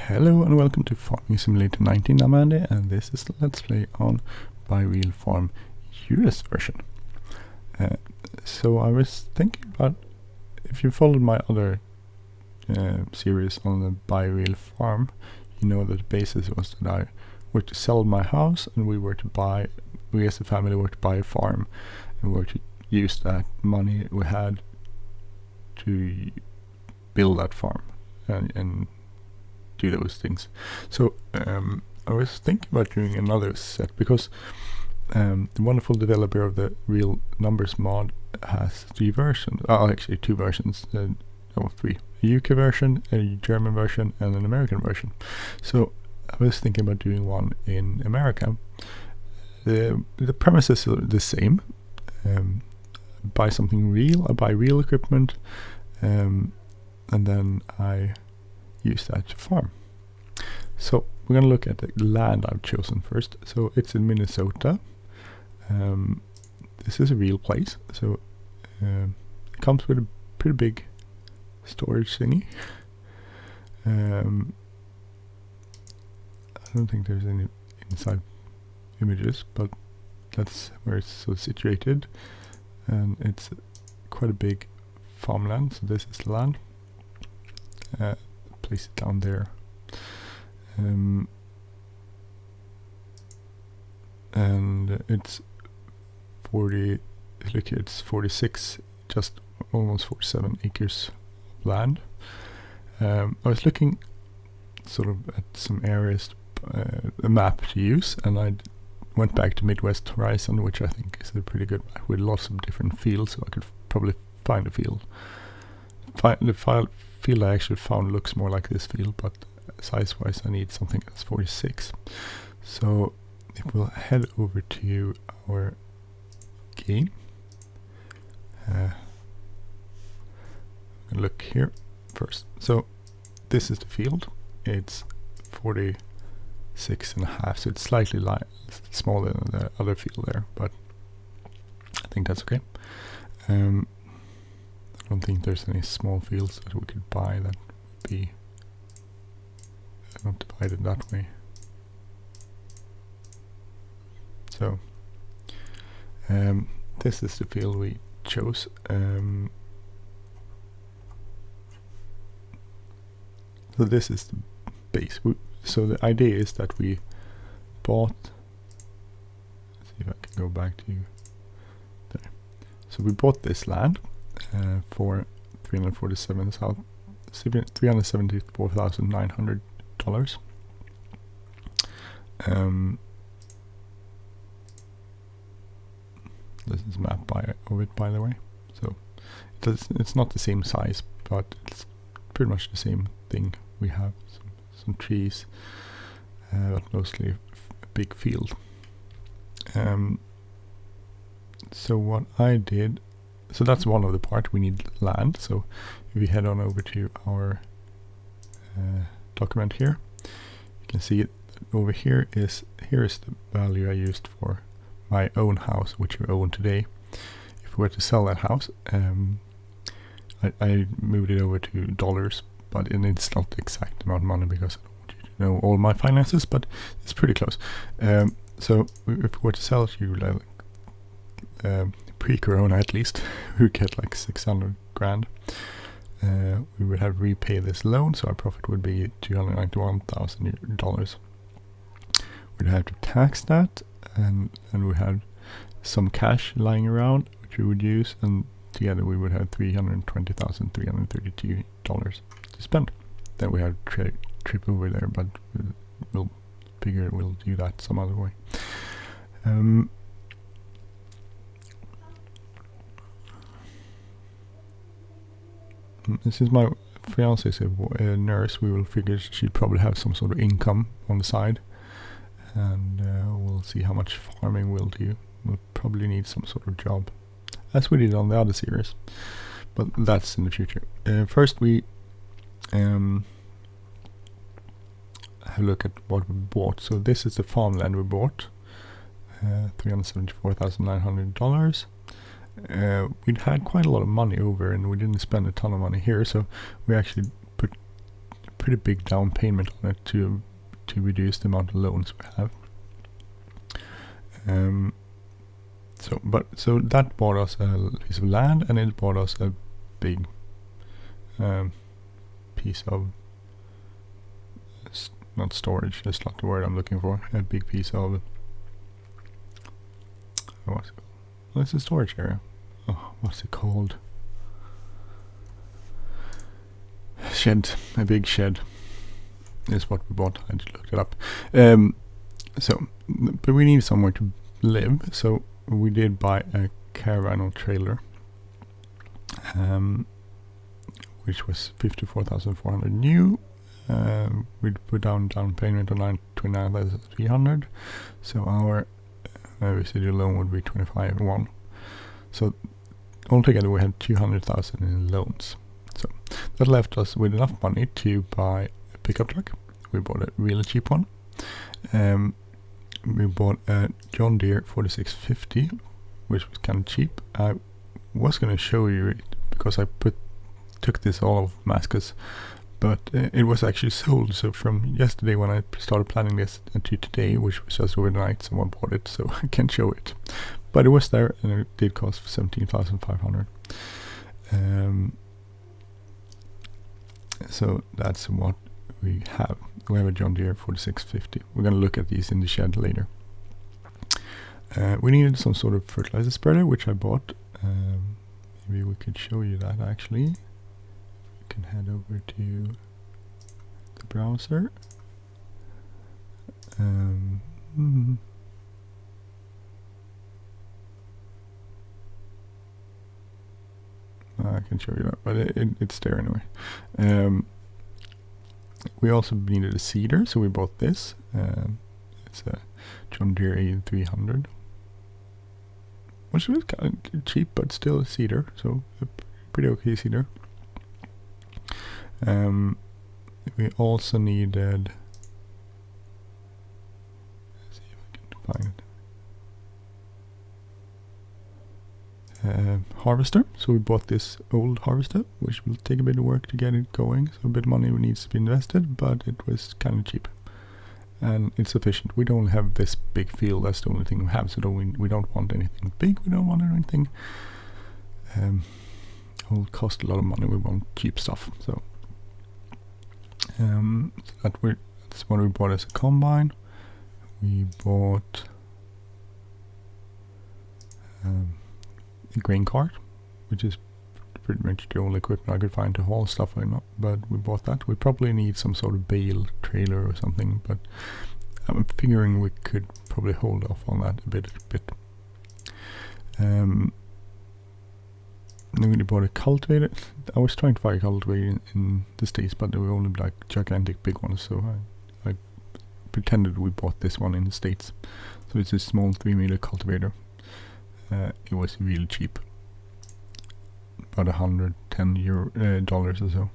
Hello and welcome to Farming Simulator 19. I'm Andy and this is the Let's Play on By-Wheel Farm US version. So I was thinking about, if you followed my other series on the By-Wheel Farm, you know that the basis was that I were to sell my house and we as a family were to buy a farm and were to use that money we had to build that farm and do those things. So I was thinking about doing another set because the wonderful developer of the Real Numbers mod has two versions, three, a UK version, a German version and an American version. So I was thinking about doing one in America. The premises are the same. Buy something real, I buy real equipment, and then I use that to farm. So we're going to look at the land I've chosen first. So it's in Minnesota. This is a real place. So it comes with a pretty big storage thingy. I don't think there's any inside images, but that's where it's so situated. And it's quite a big farmland. So this is the land. Place it down there. And it's 46, just almost 47 acres of land. I was looking sort of at some areas, a map to use, and I went back to Midwest Horizon, which I think is a pretty good map with lots of different fields, so I could probably find a field. The field I actually found looks more like this field, but size-wise I need something that's 46. So if we'll head over to our game, look here first. So this is the field. It's 46.5, so it's slightly smaller than the other field there, but I think that's okay. I don't think there's any small fields that we could buy that would be not divided that way. So this is the field we chose. So this is the base. So the idea is that we bought, let's see if I can go back to there. So we bought this land for $374,900. This is a map of it, by the way. So it's not the same size, but it's pretty much the same thing. We have some trees, but mostly a big field. So what I did, so that's one of the part. We need land. So if we head on over to our document here, you can see it over here is the value I used for my own house, which I own today. If we were to sell that house, I moved it over to dollars, but it's not the exact amount of money because I don't want you to know all my finances, but it's pretty close. So if we were to sell it, you like pre-corona at least, we would get like 600 grand. We would have to repay this loan, so our profit would be $291,000. We'd have to tax that, and we had some cash lying around which we would use, and together we would have $320,332 to spend. Then we had to trip over there, but we'll figure we'll do that some other way. Since my fiance is a nurse, we will figure she'd probably have some sort of income on the side, and we'll see how much farming we'll do. We'll probably need some sort of job, as we did on the other series, but that's in the future. First we have a look at what we bought. So this is the farmland we bought, $374,900. We'd had quite a lot of money over, and we didn't spend a ton of money here, so we actually put pretty big down payment on it to reduce the amount of loans we have. So that bought us a piece of land, and it bought us a big piece of not storage. That's not the word I'm looking for. A big piece of what's the storage area? Oh, what's it called? Shed. A big shed is what we bought. I just looked it up. But we need somewhere to live, so we did buy a caravan or trailer, which was 54,400 new. We put down payment on 29,300. So our residual loan would be 25,100. So altogether we had 200,000 in loans. So that left us with enough money to buy a pickup truck. We bought a really cheap one. We bought a John Deere 4650, which was kind of cheap. I was going to show you it because I took this all of Damascus, but it was actually sold. So from yesterday when I started planning this to today, which was just overnight, someone bought it, so I can't show it. But it was there, and it did cost 17,500. So that's what we have. We have a John Deere 4650. We're going to look at these in the shed later. We needed some sort of fertilizer spreader, which I bought. Maybe we could show you that actually. We can head over to the browser. I can show you that, but it's there anyway. We also needed a seeder, so we bought this. It's a John Deere 8300, which was kind of cheap, but still a seeder, so a pretty okay seeder. We also needed, let's see if I can find it. Harvester. So we bought this old harvester, which will take a bit of work to get it going, so a bit of money needs to be invested, but it was kind of cheap and it's sufficient. We don't have this big field, that's the only thing we have, so we don't want anything big, we don't want anything will cost a lot of money, we want cheap stuff. So that's what we bought as a combine. We bought a grain cart, which is pretty much the only equipment I could find to haul stuff in, but we bought that. We probably need some sort of bale trailer or something, but I'm figuring we could probably hold off on that a bit. Then we bought a cultivator. I was trying to buy a cultivator in the States, but they were only like gigantic big ones, so I pretended we bought this one in the States. So it's a small 3-meter cultivator. It was really cheap, about $110 or so.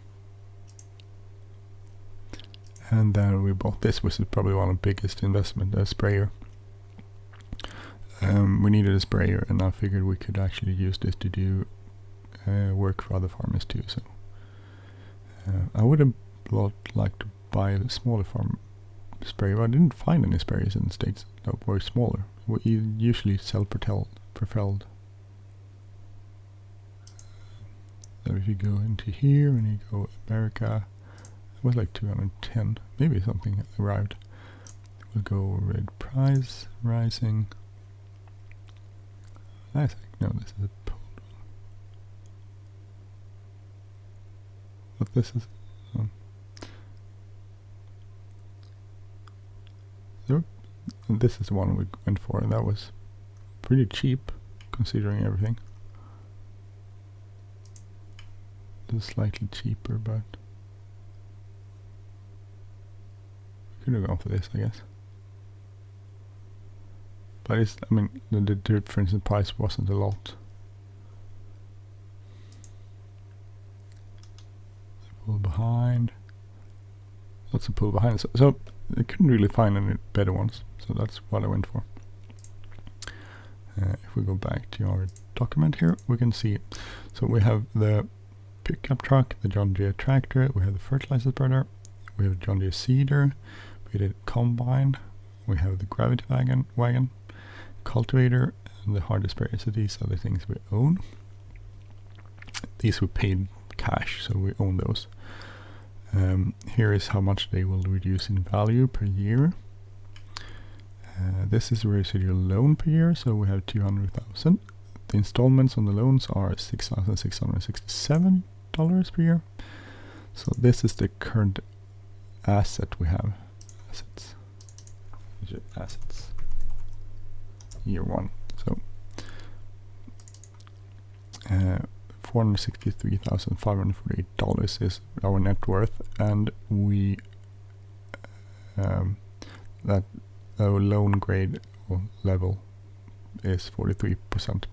And then we bought this, which is probably one of the biggest investment, a sprayer. We needed a sprayer, and I figured we could actually use this to do work for other farmers too. So I would have liked to buy a smaller farm sprayer, but I didn't find any sprayers in the States that were smaller. We usually sell propelled. So if you go into here and you go America, it was like 210, maybe something arrived. We'll go red price rising. I think no, this is a pulled one. But this is this is the one we went for, and that was pretty cheap considering everything. It's slightly cheaper, but could have gone for this, I guess. But it's, I mean, the difference in price wasn't a lot. Pull behind. Lots of pull behind. So I couldn't really find any better ones, so that's what I went for. If we go back to our document here, we can see it. So we have the pickup truck, the John Deere tractor, we have the fertilizer spreader, we have John Deere Seeder, we did Combine, we have the Gravity wagon, Cultivator, and the hard sprayer. So these are the things we own. These we paid cash, so we own those. Here is how much they will reduce in value per year. This is the residual loan per year, so we have 200,000. The installments on the loans are $6,667 per year. So this is the current asset we have. Assets. Year one. So $463,548 is our net worth, and we that our loan grade or level is 43%,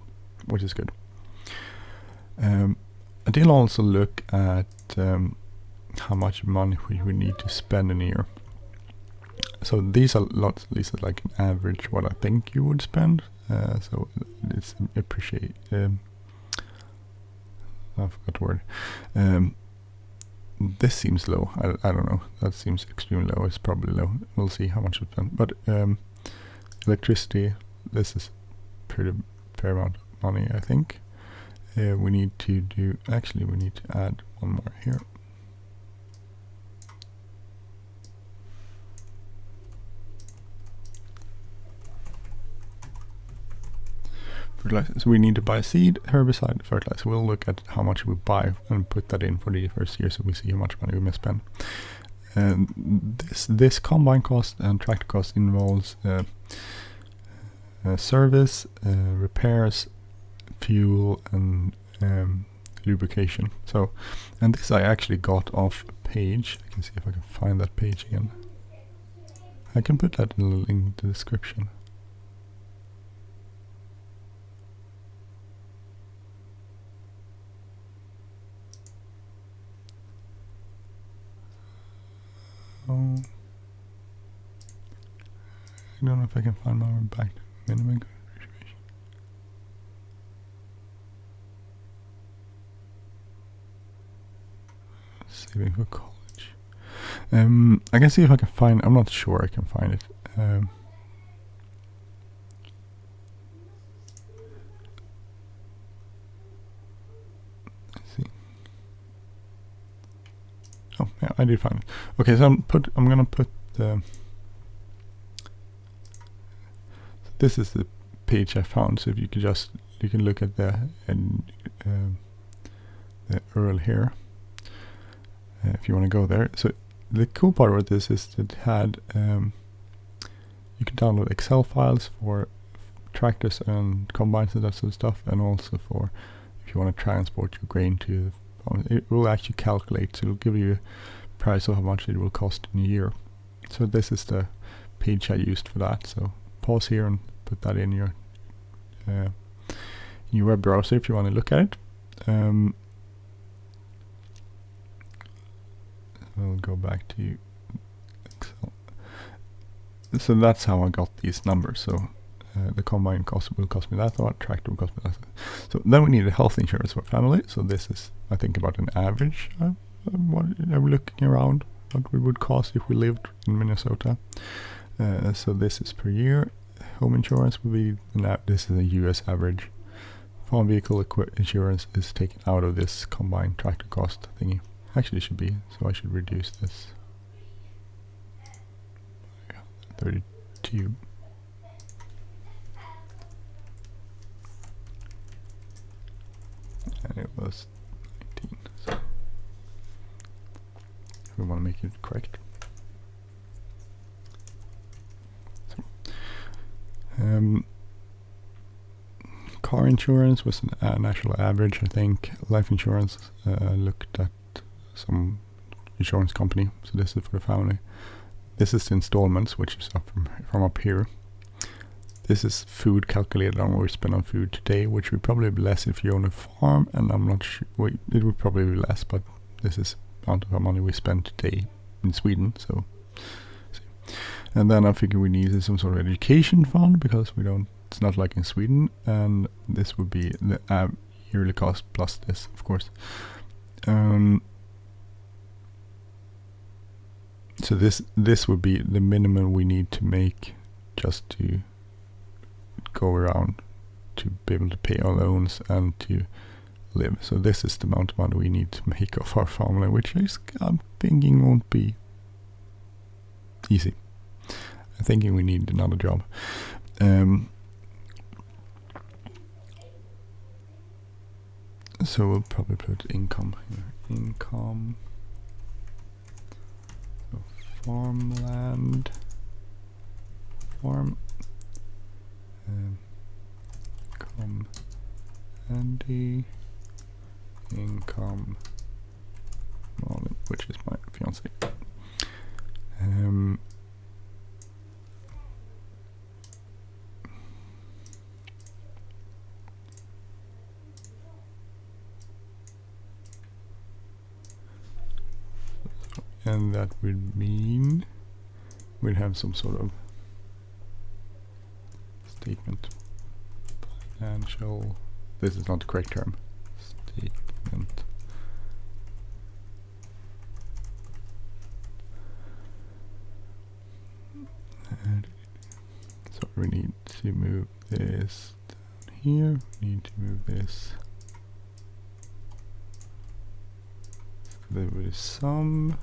which is good. I did also look at how much money we need to spend in a year. So these are like an average what I think you would spend. So it's appreciate. I forgot the word. This seems low. I don't know. That seems extremely low. It's probably low. We'll see how much we spend. But electricity. This is pretty fair amount of money, I think. We need to do. Actually, we need to add one more here. So we need to buy seed, herbicide, fertilizer. We'll look at how much we buy and put that in for the first year, so we see how much money we may spend. And this combine cost and tractor cost involves service, repairs, fuel, and lubrication. So, and this I actually got off a page. I can see if I can find that page again. I can put that in the link in the description. I don't know if I can find my back minimum contribution. Saving for college. I can see if I can find. I'm not sure I can find it. Let's see. Oh yeah, I did find it. Okay, so I'm gonna put the. This is the page I found. So if you could you can look at the URL here. If you want to go there. So the cool part with this is that it had you can download Excel files for tractors and combines and that sort of stuff, and also for if you want to transport your grain to the farm. It will actually calculate, so it'll give you a price of how much it will cost in a year. So this is the page I used for that. So pause here and put that in your web browser if you want to look at it. I'll go back to Excel. So that's how I got these numbers. So the combine cost will cost me that, or tractor will cost me that. So then we need a health insurance for family. So this is, I think, about an average. What I'm looking around what we would cost if we lived in Minnesota. So this is per year. Home insurance would be, this is a US average. Farm vehicle insurance is taken out of this combined tractor cost thingy. Actually, it should be, so I should reduce this. 32. And it was 19. So if we want to make it correct. So, car insurance was a national average, I think. Life insurance looked at some insurance company, so this is for the family. This is the installments, which is up from up here. This is food calculated on what we spend on food today, which would probably be less if you own a farm, and I'm not sure, it would probably be less, but this is the amount of money we spend today in Sweden. So, and then I figure we need some sort of education fund, because we don't, it's not like in Sweden, and this would be the yearly cost plus this, of course. So this would be the minimum we need to make just to go around, to be able to pay our loans and to live. So this is the amount of money we need to make of our family, which is, I'm thinking, won't be easy. I'm thinking we need another job. So we'll probably put income here. Income. So farmland. Farm. Income. Andy. Income. Marlin, which is my fiance. And that would mean we'll have some sort of statement. Financial. This is not the correct term. Statement. And so we need to move this down here. We need to move this. So there is some.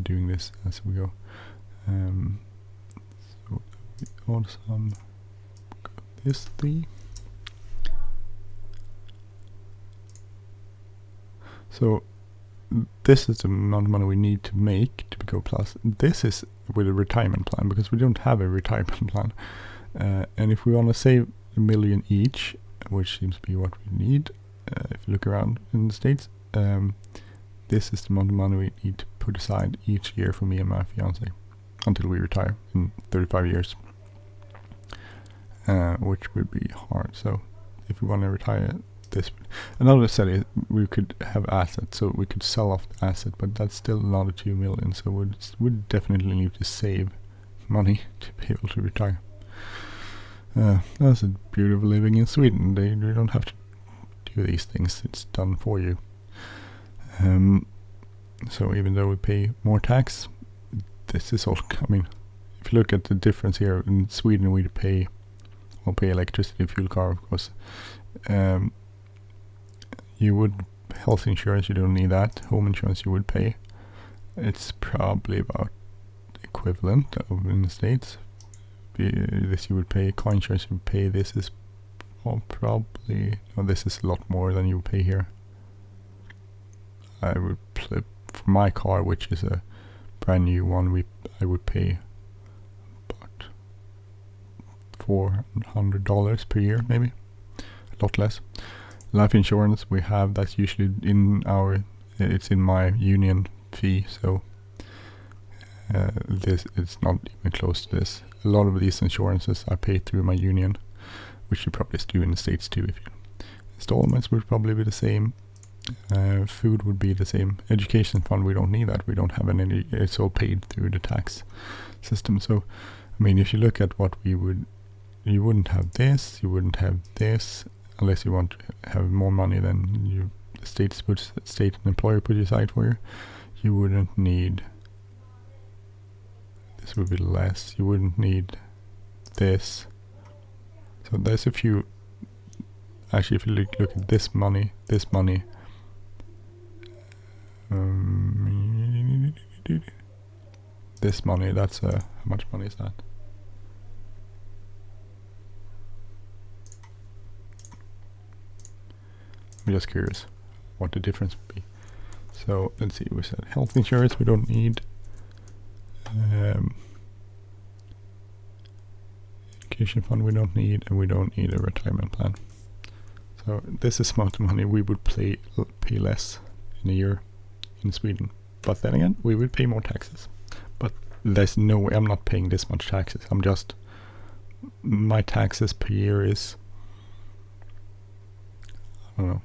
Doing this as we go. So we also got this 3. So this is the amount of money we need to make to go plus. This is with a retirement plan, because we don't have a retirement plan. And if we want to save $1 million each, which seems to be what we need, if you look around in the States, this is the amount of money we need to put aside each year for me and my fiance until we retire in 35 years, which would be hard. So if we want to retire this, another set is we could have assets, so we could sell off the asset, but that's still another 2 million, so we'd definitely need to save money to be able to retire. That's a beauty of living in Sweden. They don't have to do these things, it's done for you. So even though we pay more tax, this is all, I mean, if you look at the difference here, in Sweden we'll pay electricity, fuel car, of course. You would, health insurance, you don't need that. Home insurance you would pay. It's probably about equivalent of in the States. This you would pay, car insurance you would pay, this is probably, no, this is a lot more than you would pay here. I would for my car, which is a brand new one, I would pay about $400 per year, maybe a lot less. Life insurance we have, that's usually it's in my union fee, so this it's not even close to this. A lot of these insurances I pay through my union, which you probably do in the States too. If you installments would probably be the same. Food would be the same. Education fund, we don't need that. We don't have any. It's all paid through the tax system. So, I mean, if you look at what you wouldn't have this. You wouldn't have this unless you want to have more money than the state and employer put aside for you. You wouldn't need. This would be less. You wouldn't need this. So there's a few. Actually, if you look at this money. This money, that's how much money is that? I'm just curious what the difference would be. So let's see, we said health insurance we don't need. Education fund we don't need, and we don't need a retirement plan. So this is amount of money we would pay less in a year in Sweden. But then again, we would pay more taxes. But there's no way I'm not paying this much taxes. My taxes per year is, I don't know.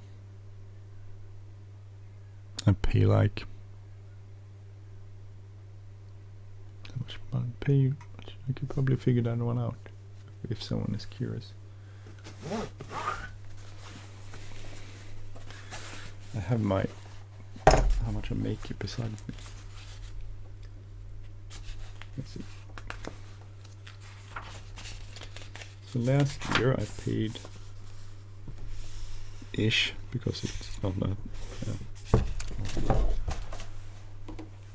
I pay like, how much money I pay? I could probably figure that one out if someone is curious. I have how much I make it beside me. Let's see. So last year I paid ish, because it's not that.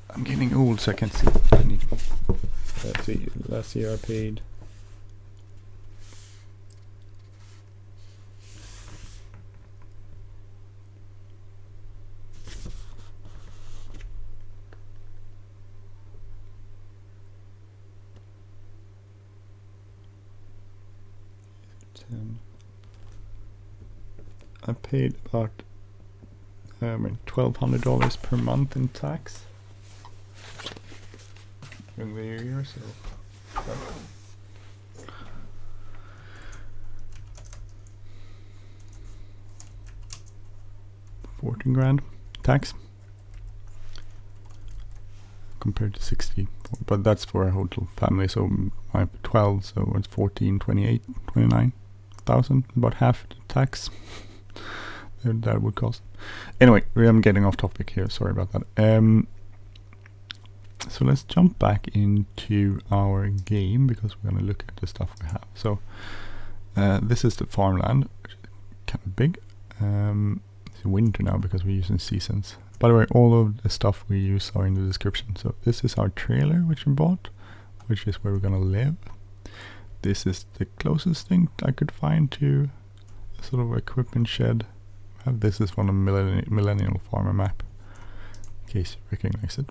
I'm getting old, so I can't see. Let's see. Last year I paid about $1,200 per month in tax in the year, so 14 grand tax compared to 60, but that's for a whole family, so I have 12, so it's 14, 28, 29,000, about half the tax that would cost. Anyway, I'm getting off topic here, sorry about that. So let's jump back into our game, because we're going to look at the stuff we have. So this is the farmland, which is kind of big. It's winter now because we're using seasons. By the way, all of the stuff we use are in the description. So this is our trailer which we bought, which is where we're going to live. This is the closest thing I could find to a sort of equipment shed. This is from a Millennial Farmer map, in case you recognize it.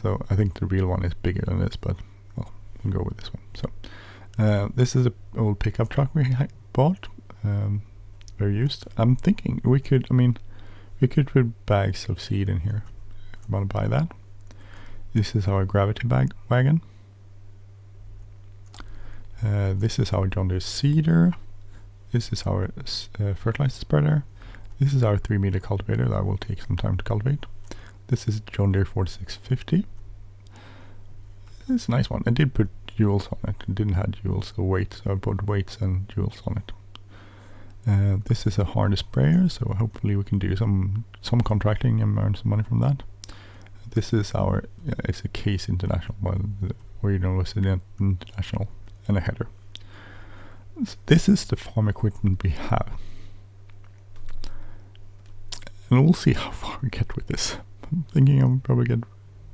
So I think the real one is bigger than this, but well, we'll go with this one. So this is an old pickup truck we bought, very used. I'm thinking we could put bags of seed in here. If you want to buy that. This is our gravity wagon. This is our John Deere seeder. This is our fertilizer spreader. This is our 3-meter cultivator that will take some time to cultivate. This is John Deere 4650. It's a nice one. I did put jewels on it. It didn't have jewels or weights, so I put weights and jewels on it. This is a harness sprayer, so hopefully we can do some contracting and earn some money from that. This is our, it's a Case International, or International, and a header. So this is the farm equipment we have. And we'll see how far we get with this. I'm thinking I'll probably get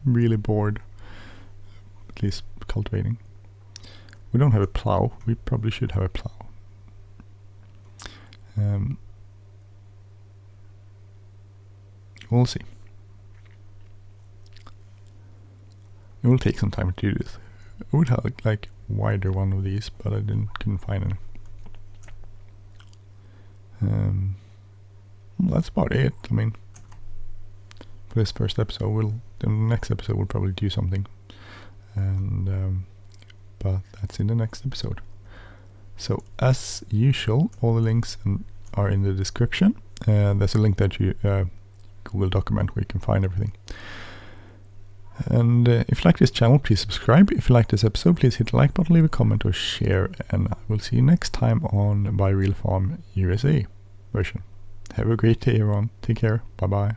really bored, at least cultivating. We don't have a plow. We probably should have a plow. We'll see. It will take some time to do this. I would have like wider one of these, but I couldn't find any. Well, that's about it. I mean, for this first episode, the next episode we'll probably do something, and but that's in the next episode. So as usual, all the links are in the description. There's a link that you Google document where you can find everything. And if you like this channel, please subscribe. If you like this episode, please hit the like button, leave a comment or share, and I will see you next time on By Real Farm USA version. Have a great day, everyone. Take care. Bye bye.